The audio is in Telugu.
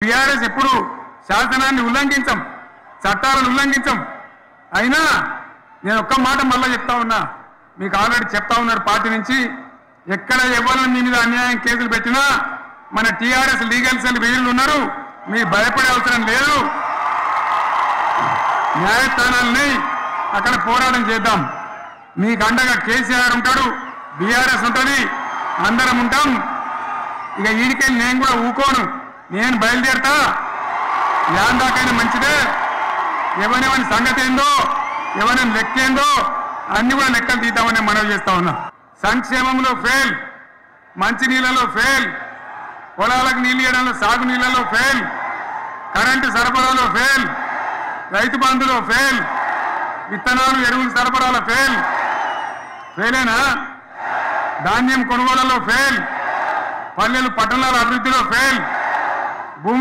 టీఆర్ఎస్ ఎప్పుడు శాసనాన్ని ఉల్లంఘించం, చట్టాలను ఉల్లంఘించం. అయినా నేను ఒక్క మాట మళ్ళీ చెప్తా ఉన్నా, మీకు ఆల్రెడీ చెప్తా ఉన్నారు పార్టీ నుంచి, ఎక్కడ ఎవరిని మీ మీద అన్యాయం కేసులు పెట్టినా మన టీఆర్ఎస్ లీగల్ సెల్ వీళ్ళు ఉన్నారు, మీ భయపడే అవసరం లేదు. న్యాయస్థానాలని అక్కడ పోరాటం చేద్దాం. మీకు అండగా కేసీఆర్ ఉంటాడు, బీఆర్ఎస్ ఉంటుంది, అందరం ఉంటాం. ఇక ఈడికెళ్ళి నేను కూడా ఊకోను, నేను బయలుదేరతా. యాందాకైనా మంచిదే, ఎవరెవరి సంగతి ఏందో, ఎవరైనా లెక్క ఏందో అన్ని కూడా లెక్కలు తీద్దామని మనవి చేస్తా ఉన్నా. సంక్షేమంలో ఫెయిల్, మంచినీళ్ళలో ఫెయిల్, పొలాలకు నీళ్ళు ఇవ్వడంలో సాగు నీళ్ళలో ఫెయిల్, కరెంటు సరఫరాలో ఫెయిల్, రైతు బంధులో ఫెయిల్, విత్తనాలు ఎరువులు సరఫరాలో ఫెయిలేనా? ధాన్యం కొనుగోళ్లలో ఫెయిల్, పల్లెలు పట్టణాల అభివృద్ధిలో ఫెయిల్, భూములు